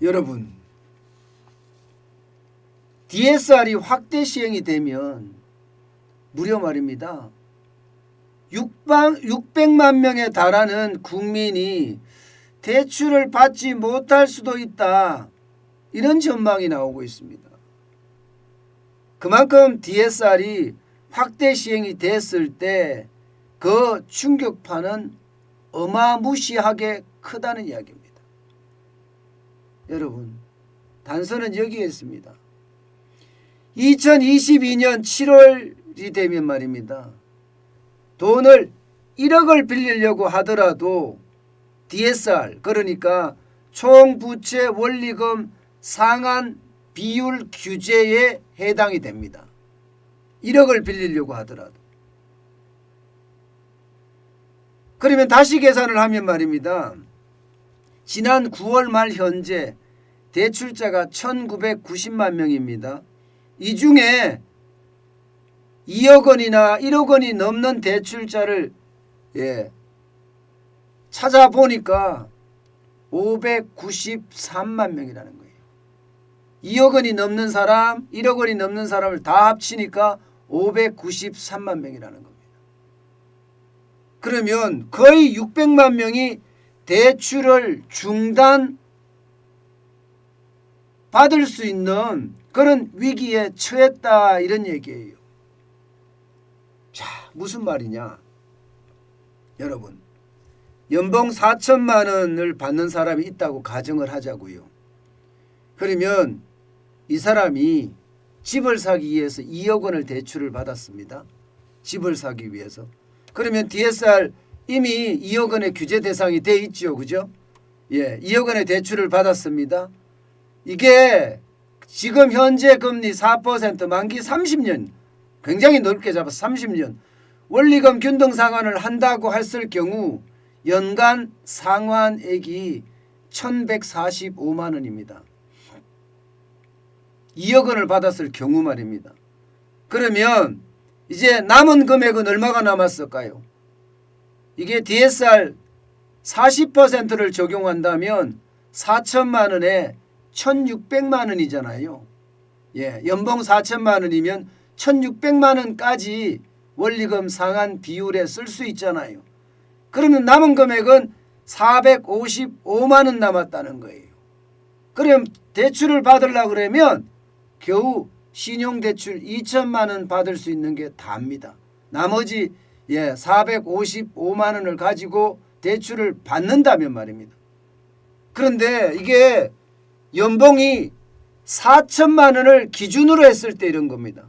여러분, DSR이 확대 시행이 되면 무려 말입니다. 600만 명에 달하는 국민이 대출을 받지 못할 수도 있다. 이런 전망이 나오고 있습니다. 그만큼 DSR이 확대 시행이 됐을 때 그 충격파는 어마무시하게 크다는 이야기입니다. 여러분, 단서는 여기에 있습니다. 2022년 7월이 되면 말입니다. 돈을 1억을 빌리려고 하더라도 DSR, 그러니까 총부채 원리금 상환 비율 규제에 해당이 됩니다. 1억을 빌리려고 하더라도. 그러면 다시 계산을 하면 말입니다. 지난 9월 말 현재 대출자가 1990만 명입니다. 이 중에 2억 원이나 1억 원이 넘는 대출자를 찾아보니까 593만 명이라는 거예요. 2억 원이 넘는 사람, 1억 원이 넘는 사람을 다 합치니까 593만 명이라는 겁니다. 그러면 거의 600만 명이 대출을 중단 받을 수 있는 그런 위기에 처했다, 이런 얘기예요. 자, 무슨 말이냐? 여러분, 연봉 4천만 원을 받는 사람이 있다고 가정을 하자고요. 그러면 이 사람이 집을 사기 위해서 2억 원을 대출을 받았습니다. 집을 사기 위해서. 그러면 DSR 이미 2억 원의 규제 대상이 돼 있죠. 그죠? 2억 원의 대출을 받았습니다. 이게 지금 현재 금리 4%, 만기 30년, 굉장히 넓게 잡아서 30년 원리금 균등 상환을 한다고 했을 경우 연간 상환액이 1145만 원입니다. 2억 원을 받았을 경우 말입니다. 그러면 이제 남은 금액은 얼마가 남았을까요? 이게 DSR 40%를 적용한다면 4천만 원에 1600만 원이잖아요. 연봉 4천만 원이면 1600만 원까지 원리금 상환 비율에 쓸 수 있잖아요. 그러면 남은 금액은 455만 원 남았다는 거예요. 그럼 대출을 받으려고 그러면 겨우 신용대출 2천만 원 받을 수 있는 게 다입니다. 나머지 455만 원을 가지고 대출을 받는다면 말입니다. 그런데 이게 연봉이 4천만 원을 기준으로 했을 때 이런 겁니다.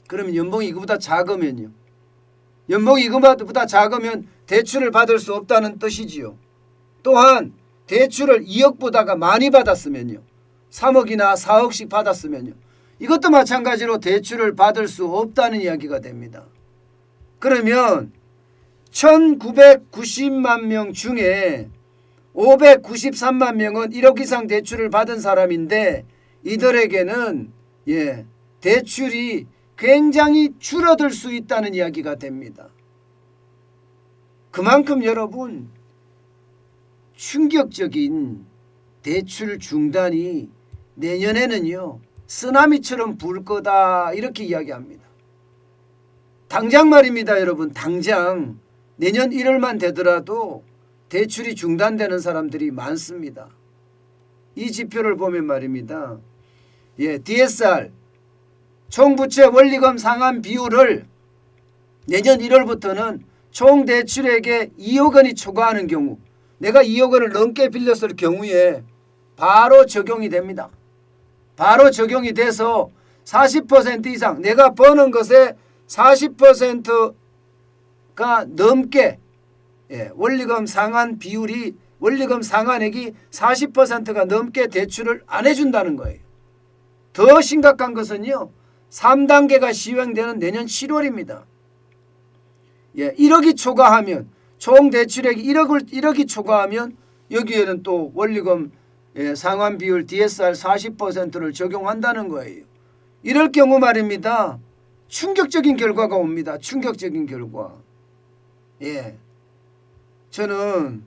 그러면 연봉이 이거보다 작으면요. 연봉이 이거보다 작으면 대출을 받을 수 없다는 뜻이지요. 또한 대출을 2억보다가 많이 받았으면요. 3억이나 4억씩 받았으면요. 이것도 마찬가지로 대출을 받을 수 없다는 이야기가 됩니다. 그러면 1990만 명 중에 593만 명은 1억 이상 대출을 받은 사람인데 이들에게는 대출이 굉장히 줄어들 수 있다는 이야기가 됩니다. 그만큼 여러분, 충격적인 대출 중단이 내년에는요 쓰나미처럼 불 거다, 이렇게 이야기합니다. 당장 말입니다. 여러분, 당장 내년 1월만 되더라도 대출이 중단되는 사람들이 많습니다. 이 지표를 보면 말입니다. DSR 총부채 원리금 상환 비율을 내년 1월부터는 총 대출액의 2억 원이 초과하는 경우, 내가 2억 원을 넘게 빌렸을 경우에 바로 적용이 됩니다. 바로 적용이 돼서 40% 이상, 내가 버는 것의 40%가 넘게 원리금 상환 비율이, 원리금 상환액이 40%가 넘게 대출을 안 해준다는 거예요. 더 심각한 것은요, 3단계가 시행되는 내년 7월입니다. 1억이 초과하면, 총 대출액이 1억이 초과하면 여기에는 또 원리금 상환 비율 DSR 40%를 적용한다는 거예요. 이럴 경우 말입니다. 충격적인 결과가 옵니다. 충격적인 결과. 저는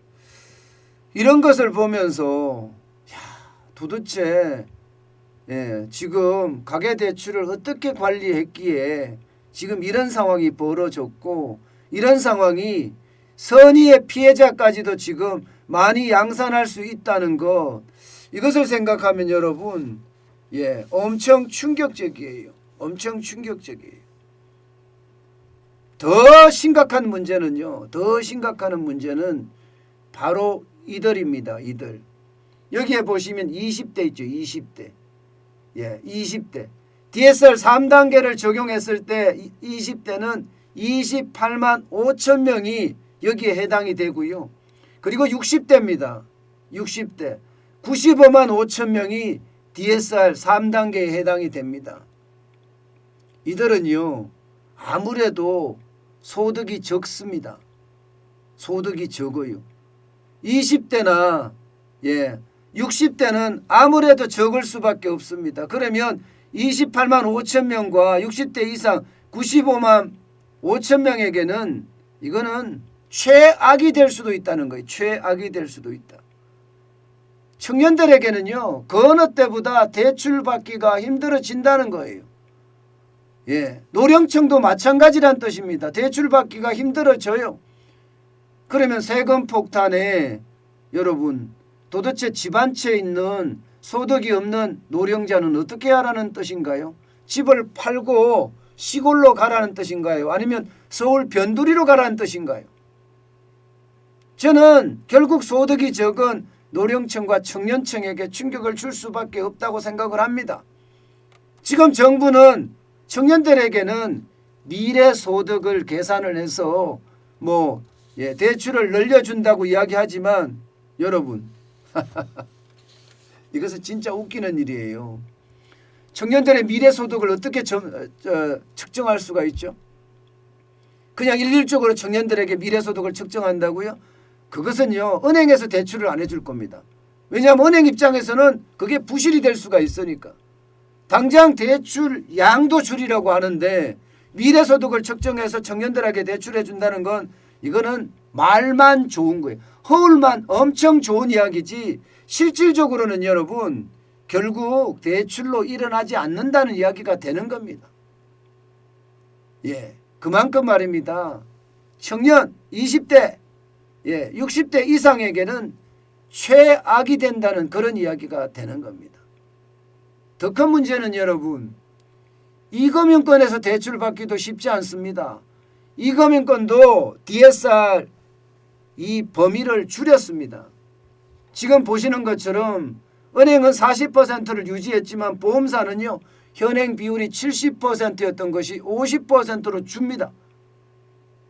이런 것을 보면서 도대체 지금 가계대출을 어떻게 관리했기에 지금 이런 상황이 벌어졌고 이런 상황이 선의의 피해자까지도 지금 많이 양산할 수 있다는 것, 이것을 생각하면 여러분 엄청 충격적이에요. 엄청 충격적이에요. 더 심각한 문제는요. 더 심각한 문제는 바로 이들입니다. 이들. 여기에 보시면 20대 있죠. 20대. 20대. DSR 3단계를 적용했을 때 20대는 28만 5천 명이 여기에 해당이 되고요. 그리고 60대입니다. 60대. 95만 5천 명이 DSR 3단계에 해당이 됩니다. 이들은요. 아무래도 소득이 적습니다. 소득이 적어요. 20대나 60대는 아무래도 적을 수밖에 없습니다. 그러면 28만 5천 명과 60대 이상 95만 5천 명에게는 이거는 최악이 될 수도 있다는 거예요. 최악이 될 수도 있다. 청년들에게는요. 그 어느 때보다 대출받기가 힘들어진다는 거예요. 노령층도 마찬가지란 뜻입니다. 대출받기가 힘들어져요. 그러면 세금 폭탄에 여러분 도대체 집 한 채 있는 소득이 없는 노령자는 어떻게 하라는 뜻인가요? 집을 팔고 시골로 가라는 뜻인가요? 아니면 서울 변두리로 가라는 뜻인가요? 저는 결국 소득이 적은 노령층과 청년층에게 충격을 줄 수밖에 없다고 생각을 합니다. 지금 정부는 청년들에게는 미래 소득을 계산을 해서 대출을 늘려준다고 이야기하지만 여러분 이것은 진짜 웃기는 일이에요. 청년들의 미래 소득을 어떻게 측정할 수가 있죠? 그냥 일률적으로 청년들에게 미래 소득을 측정한다고요? 그것은요. 은행에서 대출을 안 해줄 겁니다. 왜냐하면 은행 입장에서는 그게 부실이 될 수가 있으니까. 당장 대출 양도 줄이라고 하는데 미래소득을 측정해서 청년들에게 대출해 준다는 건 이거는 말만 좋은 거예요. 허울만 엄청 좋은 이야기지 실질적으로는 여러분 결국 대출로 일어나지 않는다는 이야기가 되는 겁니다. 그만큼 말입니다. 청년 20대 60대 이상에게는 최악이 된다는 그런 이야기가 되는 겁니다. 더 큰 문제는 여러분 이금융권에서 대출 받기도 쉽지 않습니다. 이금융권도 DSR 이 범위를 줄였습니다. 지금 보시는 것처럼 은행은 40%를 유지했지만 보험사는요. 현행 비율이 70%였던 것이 50%로 줍니다.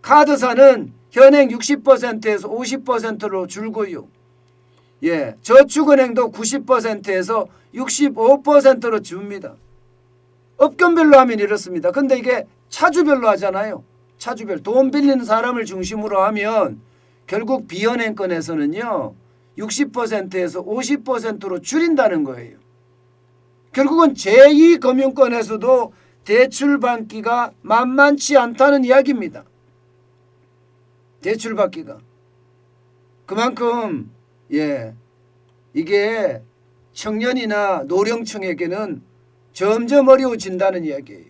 카드사는 현행 60%에서 50%로 줄고요. 저축은행도 90%에서 65%로 줍니다. 업종별로 하면 이렇습니다. 근데 이게 차주별로 하잖아요. 차주별. 돈 빌리는 사람을 중심으로 하면 결국 비은행권에서는요. 60%에서 50%로 줄인다는 거예요. 결국은 제2금융권에서도 대출 받기가 만만치 않다는 이야기입니다. 대출 받기가. 그만큼 이게 청년이나 노령층에게는 점점 어려워진다는 이야기예요.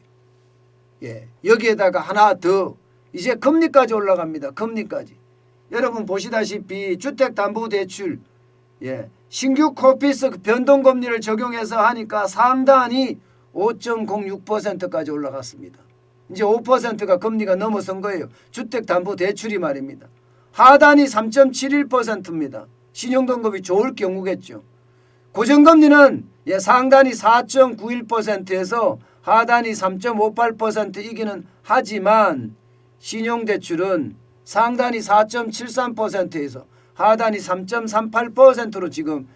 여기에다가 하나 더 이제 금리까지 올라갑니다. 금리까지. 여러분 보시다시피 주택담보대출 신규 코피스 변동금리를 적용해서 하니까 상단이 5.06%까지 올라갔습니다. 이제 5%가 금리가 넘어선 거예요. 주택담보대출이 말입니다. 하단이 3.71%입니다. 신용등급이 좋을 경우겠죠. 고정금리는 상단이 4.91%에서 하단이 3.58%이기는 하지만 신용대출은 상단이 4.73%에서 하단이 3.38%로 지금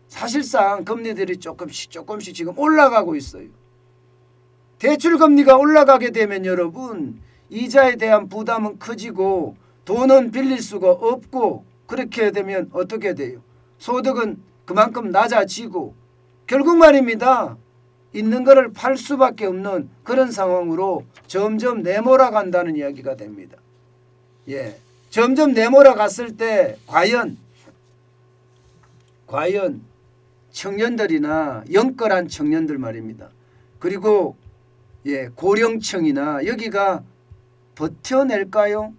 사실상 금리들이 조금씩 지금 올라가고 있어요. 대출금리가 올라가게 되면 여러분 이자에 대한 부담은 커지고 돈은 빌릴 수가 없고 그렇게 되면 어떻게 돼요? 소득은 그만큼 낮아지고 결국 말입니다. 있는 거를 팔 수밖에 없는 그런 상황으로 점점 내몰아간다는 이야기가 됩니다. 점점 내몰아갔을 때 과연 과연 청년들이나 영끌한 청년들 말입니다. 그리고 고령층이나 여기가 버텨낼까요?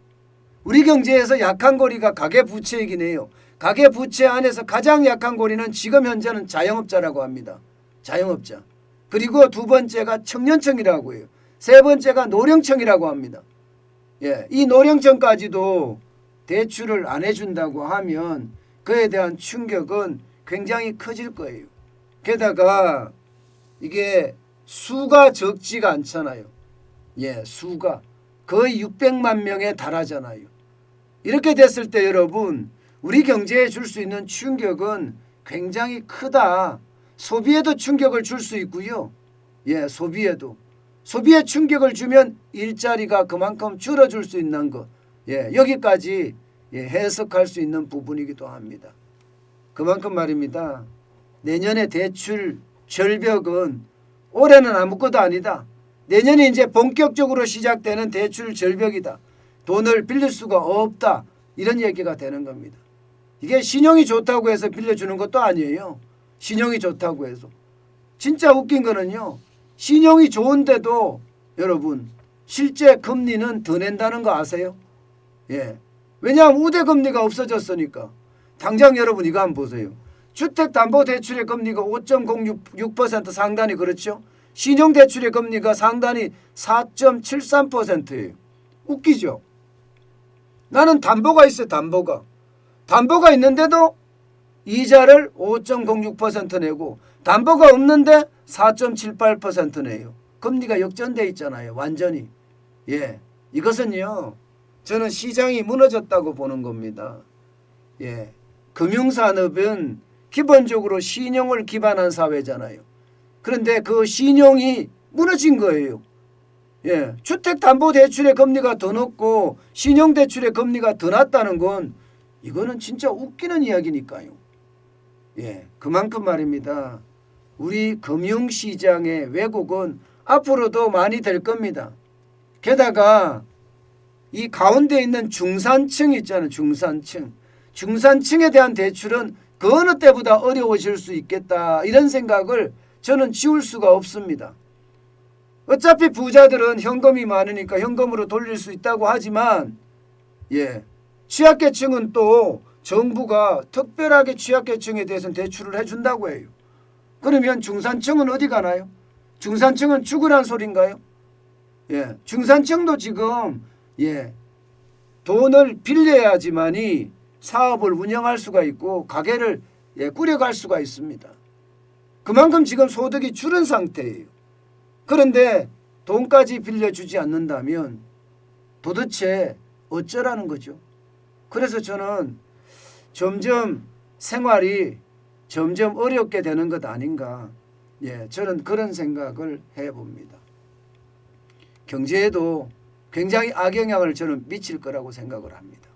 우리 경제에서 약한 고리가 가계부채이긴 해요. 가계부채 안에서 가장 약한 고리는 지금 현재는 자영업자라고 합니다. 자영업자. 그리고 두 번째가 청년층이라고 해요. 세 번째가 노령층이라고 합니다. 이 노령층까지도 대출을 안 해준다고 하면 그에 대한 충격은 굉장히 커질 거예요. 게다가 이게 수가 적지가 않잖아요. 수가 거의 600만 명에 달하잖아요. 이렇게 됐을 때 여러분 우리 경제에 줄 수 있는 충격은 굉장히 크다. 소비에도 충격을 줄 수 있고요. 소비에 충격을 주면 일자리가 그만큼 줄어들 수 있는 것. 여기까지 해석할 수 있는 부분이기도 합니다. 그만큼 말입니다. 내년에 대출 절벽은 올해는 아무것도 아니다. 내년에 이제 본격적으로 시작되는 대출 절벽이다. 돈을 빌릴 수가 없다. 이런 얘기가 되는 겁니다. 이게 신용이 좋다고 해서 빌려주는 것도 아니에요. 신용이 좋다고 해서. 진짜 웃긴 거는요. 신용이 좋은데도 여러분 실제 금리는 더 낸다는 거 아세요? 왜냐하면 우대금리가 없어졌으니까. 당장 여러분 이거 한번 보세요. 주택담보대출의 금리가 5.06% 상단이 그렇죠. 신용대출의 금리가 상단이 4.73%예요. 웃기죠. 나는 담보가 있어요. 담보가 있는데도 이자를 5.06% 내고 담보가 없는데 4.78% 내요. 금리가 역전돼 있잖아요. 완전히. 이것은요. 저는 시장이 무너졌다고 보는 겁니다. 금융산업은 기본적으로 신용을 기반한 사회잖아요. 그런데 그 신용이 무너진 거예요. 주택담보대출의 금리가 더 높고 신용대출의 금리가 더 낮다는 건 이거는 진짜 웃기는 이야기니까요. 그만큼 말입니다. 우리 금융시장의 왜곡은 앞으로도 많이 될 겁니다. 게다가 이 가운데 있는 중산층 있잖아요. 중산층에 대한 대출은 그 어느 때보다 어려워질 수 있겠다. 이런 생각을 저는 지울 수가 없습니다. 어차피 부자들은 현금이 많으니까 현금으로 돌릴 수 있다고 하지만 취약계층은 또 정부가 특별하게 취약계층에 대해서는 대출을 해준다고 해요. 그러면 중산층은 어디 가나요? 중산층은 죽으란 소린가요? 중산층도 지금 돈을 빌려야지만이 사업을 운영할 수가 있고 가게를 꾸려갈 수가 있습니다. 그만큼 지금 소득이 줄은 상태예요. 그런데 돈까지 빌려주지 않는다면 도대체 어쩌라는 거죠. 그래서 저는 점점 생활이 점점 어렵게 되는 것 아닌가. 저는 그런 생각을 해봅니다. 경제에도 굉장히 악영향을 저는 미칠 거라고 생각을 합니다.